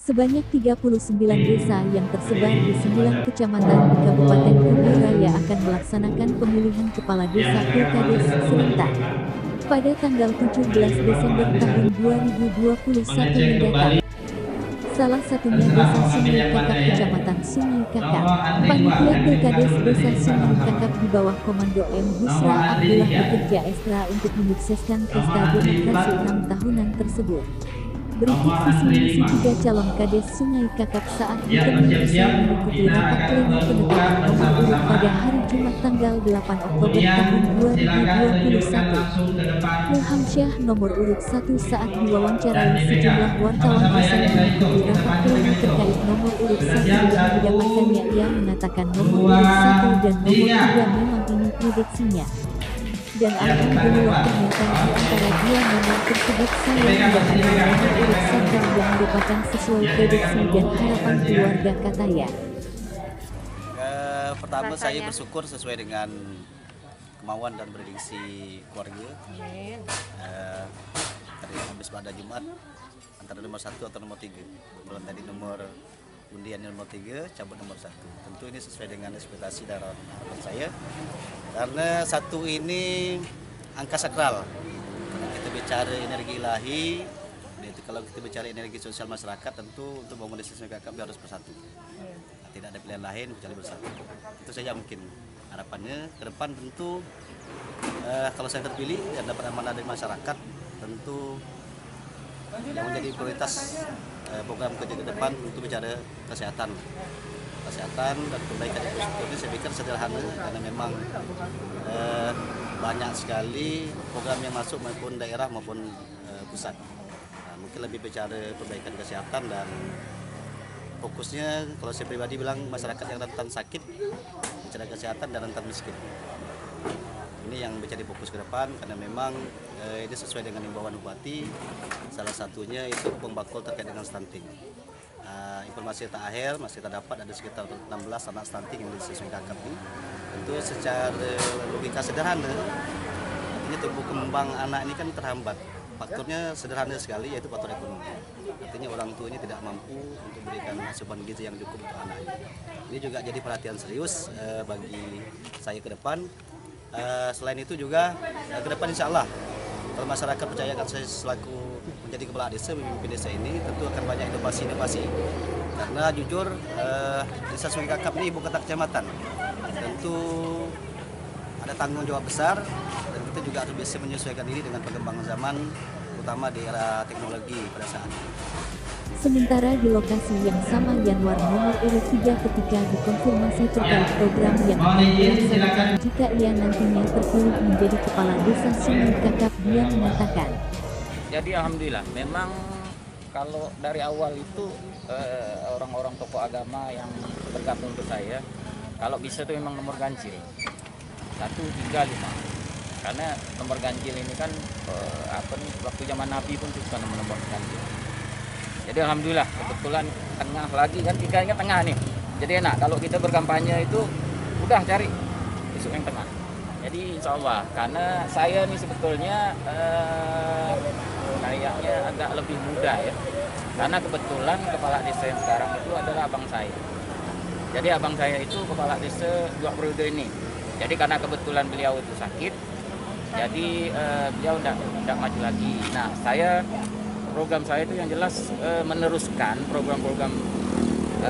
Sebanyak 39 desa yang tersebar di 9 kecamatan di Kabupaten Kubu Raya akan melaksanakan pemilihan kepala desa Pilkades serentak pada tanggal 17 Desember tahun 2021 mendatang. Salah satunya Desa Sungai Kakap, Kecamatan Sungai Kakap. Panitia Pilkades Desa Sungai Kakap di bawah Komando M. Husra Abdullah bekerja ekstra untuk menyukseskan pesta demokrasi 6 tahunan tersebut. Berikut visi misi 3 calon kades Sungai Kakap saat ditemui usai mengikuti rapat pleno penetapan nomor urut pada hari Jumat tanggal 8 Oktober tahun 2021. Ilham Syah nomor urut 1 saat diwawancarai sejumlah wartawan usai mengikuti rapat pleno terkait nomor urut 1 yang didapatkannya, ia mengatakan nomor urut 1 dan nomor 3 memang ini prediksinya. Dan alhamdulillah ternyata di antara dua nomor tersebut saya mendapatkan nomor urut 1 yang merupakan sesuai prediksi dan harapan keluarga, katanya. Pertama saya bersyukur sesuai dengan kemauan dan prediksi keluarga. Tadi habis pada Jumat antara nomor 1 atau nomor 3. Kemudian tadi nomor undian nomor 3 cabut nomor 1. Tentu ini sesuai dengan ekspektasi dan harapan saya. Karena 1 ini angka sakral. Kalau kita bicara energi ilahi, kalau kita bicara energi sosial masyarakat, tentu untuk bangun desa Sungai Kakap harus bersatu. Tidak ada pilihan lain kecuali bersatu. Itu saja mungkin harapannya ke depan. Tentu kalau saya terpilih dan dapat amanah dari masyarakat, tentu yang menjadi prioritas program kerja ke depan untuk bicara kesehatan dan perbaikan infrastruktur. Ini saya pikir sederhana karena memang banyak sekali program yang masuk maupun daerah maupun pusat. Mungkin lebih bicara perbaikan kesehatan dan fokusnya kalau saya pribadi bilang masyarakat yang rentan sakit, bicara kesehatan dan rentan miskin. Ini yang menjadi fokus ke depan karena memang ini sesuai dengan himbauan Bupati. Salah satunya itu pembakul terkait dengan stunting. Informasi terakhir masih terdapat ada sekitar 16 anak stunting yang di Sungai Kakap ini. Tentu secara logika sederhana, artinya tumbuh kembang anak ini kan terhambat. Faktornya sederhana sekali, yaitu faktor ekonomi. Artinya orang tuanya tidak mampu untuk memberikan asupan gizi yang cukup untuk anak ini. Ini juga jadi perhatian serius bagi saya ke depan. Selain itu juga ke depan insya Allah kalau masyarakat percayakan saya selaku menjadi kepala desa, memimpin desa ini, tentu akan banyak inovasi-inovasi. Karena jujur Desa Sungai Kakap ini ibu kota kecamatan, tentu ada tanggung jawab besar dan kita juga harus bisa menyesuaikan diri dengan perkembangan zaman, terutama di era teknologi pada saat ini. Sementara di lokasi yang sama, Yanwar nomor urut 3 ketika dikonfirmasi terkait program yang akan dilaksanakan jika ia nantinya terpilih menjadi kepala desa Sungai Kakap, dia mengatakan. Jadi alhamdulillah, memang kalau dari awal itu orang-orang tokoh agama yang bergabung ke saya, kalau bisa itu memang nomor ganjil 1, 3, 5. Karena nomor ganjil ini kan waktu zaman Nabi pun juga nomor ganjil. Jadi alhamdulillah kebetulan tengah lagi kan, 3-nya tengah nih. Jadi enak kalau kita berkampanye itu udah cari isu yang tengah. Jadi insya Allah, karena saya nih sebetulnya kayaknya agak lebih muda ya. Karena kebetulan kepala desa yang sekarang itu adalah abang saya. Jadi abang saya itu kepala desa 2 periode ini. Jadi karena kebetulan beliau itu sakit, jadi beliau tidak maju lagi. Nah, program saya itu yang jelas meneruskan program-program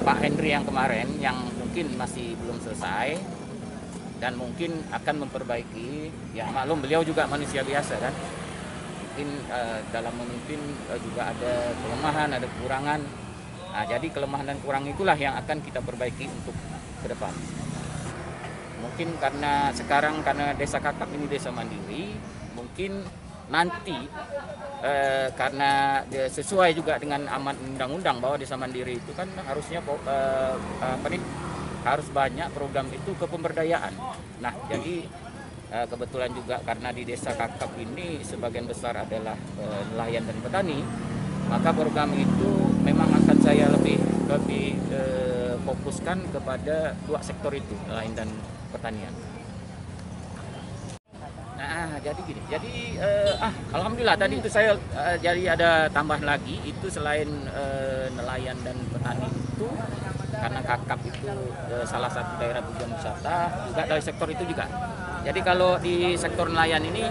Pak Henry yang kemarin yang mungkin masih belum selesai dan mungkin akan memperbaiki. Ya maklum beliau juga manusia biasa kan. Mungkin dalam memimpin juga ada kelemahan, ada kekurangan. Nah, jadi kelemahan dan kurang itulah yang akan kita perbaiki untuk ke depan. Mungkin karena sekarang karena Desa Kakap ini desa mandiri, mungkin nanti karena sesuai juga dengan amanat undang-undang bahwa desa mandiri itu kan harusnya harus banyak program itu ke pemberdayaan. Nah, jadi kebetulan juga karena di Desa Kakap ini sebagian besar adalah nelayan dan petani, maka program itu memang akan saya lebih fokuskan kepada 2 sektor itu, nelayan dan pertanian. Nah, jadi gini, alhamdulillah tadi itu saya jadi ada tambahan lagi itu selain nelayan dan petani itu karena Kakap itu salah satu daerah tujuan wisata juga dari sektor itu juga. Jadi kalau di sektor nelayan ini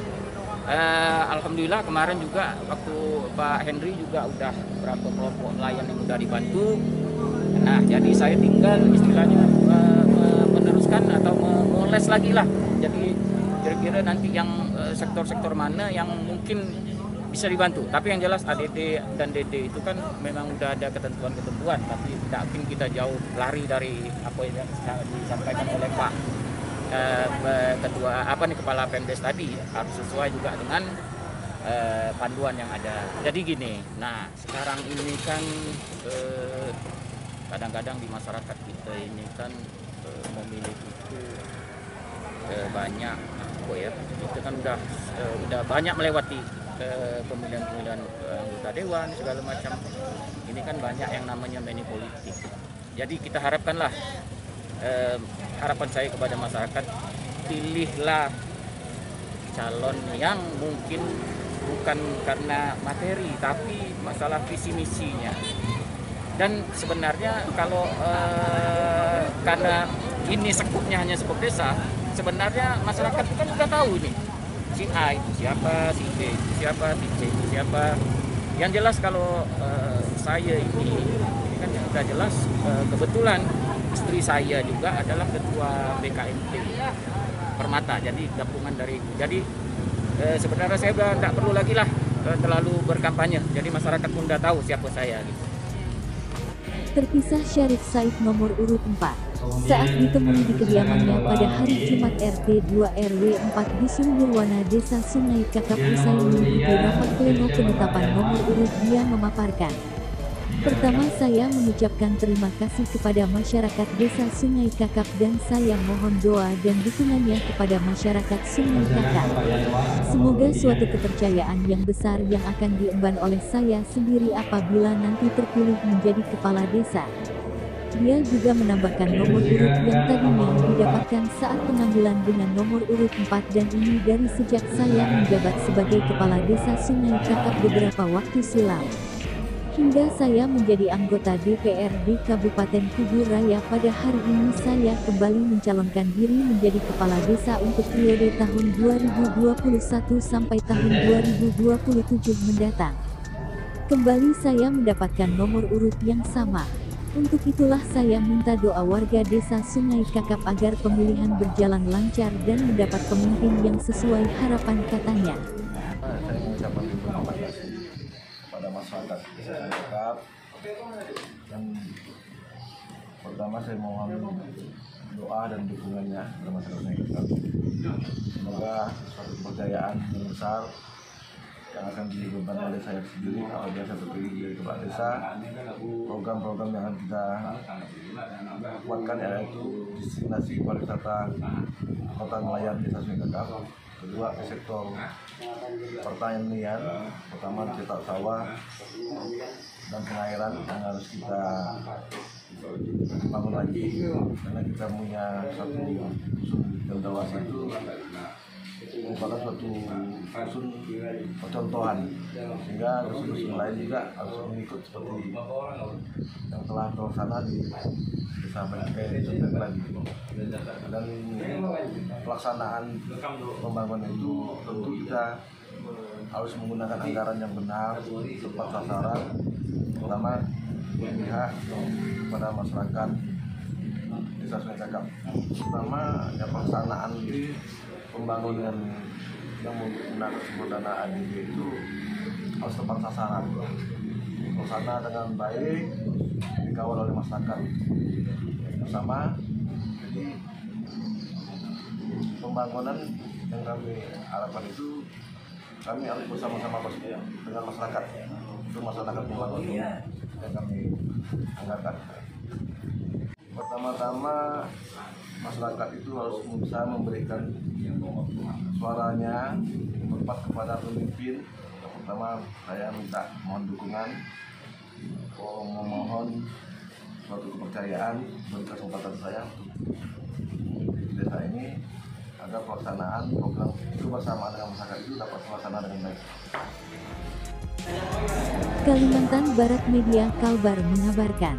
alhamdulillah kemarin juga waktu Pak Henry juga udah beberapa kelompok nelayan yang udah dibantu. Nah jadi saya tinggal istilahnya meneruskan atau memoles lagi lah. Jadi kira-kira nanti yang sektor-sektor mana yang mungkin bisa dibantu. Tapi yang jelas ADD dan DD itu kan memang udah ada ketentuan-ketentuan, tapi tidak mungkin kita jauh lari dari apa yang disampaikan oleh Pak Kepala Pemdes tadi. Harus sesuai juga dengan panduan yang ada. Jadi gini, nah sekarang ini kan kadang-kadang di masyarakat kita ini kan memilih itu banyak itu kan udah banyak melewati pemilihan anggota dewan segala macam. Ini kan banyak yang namanya money politik. Jadi kita harapkanlah harapan saya kepada masyarakat, pilihlah calon yang mungkin bukan karena materi tapi masalah visi misinya. Dan sebenarnya kalau karena ini sekupnya hanya sekup desa, sebenarnya masyarakat kan sudah tahu ini si A itu siapa, si B itu siapa, si C itu siapa. Yang jelas kalau saya ini kan sudah jelas, kebetulan istri saya juga adalah ketua BKMT Permata, jadi gabungan dari itu. Jadi sebenarnya saya udah tidak perlu lagi lah terlalu berkampanye, jadi masyarakat pun udah tahu siapa saya gitu. Terpisah Syarif Said nomor urut 4 saat ditemui di kediamannya pada hari Jumat RT 2 RW 4 Dusun Nirwana Desa Sungai Kakap usai mengikuti rapat pleno penetapan nomor urut. Dia memaparkan, pertama saya mengucapkan terima kasih kepada masyarakat Desa Sungai Kakap dan saya mohon doa dan dukungannya kepada masyarakat Sungai Kakap. Semoga suatu kepercayaan yang besar yang akan diemban oleh saya sendiri apabila nanti terpilih menjadi kepala desa. Dia juga menambahkan nomor urut yang tadinya didapatkan saat pengambilan dengan nomor urut 4 dan ini dari sejak saya menjabat sebagai kepala desa Sungai Kakap beberapa waktu silam. Hingga saya menjadi anggota DPRD Kabupaten Kubu Raya pada hari ini saya kembali mencalonkan diri menjadi kepala desa untuk periode tahun 2021 sampai tahun 2027 mendatang. Kembali saya mendapatkan nomor urut yang sama. Untuk itulah saya minta doa warga desa Sungai Kakap agar pemilihan berjalan lancar dan mendapat pemimpin yang sesuai harapan katanya. Saya mengucapkan terima kasih kepada masyarakat desa Sungai Kakap, dan pertama saya mohon doa dan dukungannya kepada masyarakat Sungai Kakap. Semoga suatu kepercayaan yang besar yang akan dibeban oleh saya sendiri apabila saya terpilih jadi kepala desa. Program-program yang akan kita kuatkan yaitu destinasi pariwisata kota nelayan desa Sungai Kakap. Kedua, di sektor pertanian, pertama cetak sawah dan pengairan yang harus kita bangun lagi, karena kita punya satu dusun Gendawasi itu merupakan suatu dusun percontohan, sehingga dusun-dusun lain juga harus mengikut seperti yang telah terlaksana di desa Bengkai lagi. Dan pelaksanaan pembangunan itu tentu kita harus menggunakan anggaran yang benar, tepat sasaran, pertama memihak kepada masyarakat desa Sungai Kakap. Pertama, ya, pelaksanaan pembangunan yang menggunakan sumber dana ADB itu harus tepat sasaran, terlaksana dengan baik, dikawal oleh masyarakat bersama. Jadi pembangunan yang kami harapkan itu kami harus bersama-sama dengan masyarakat, itu masyarakat pembangunan yang kami anggarkan. Pertama-tama masyarakat itu harus berusaha memberikan suaranya tepat kepada pemimpin. Pertama saya minta mohon dukungan, memohon suatu kepercayaan beri kesempatan saya untuk desa ini agar pelaksanaan program kebersamaan dengan masyarakat itu dapat terlaksana dengan baik. Kalimantan Barat Media Kalbar mengabarkan.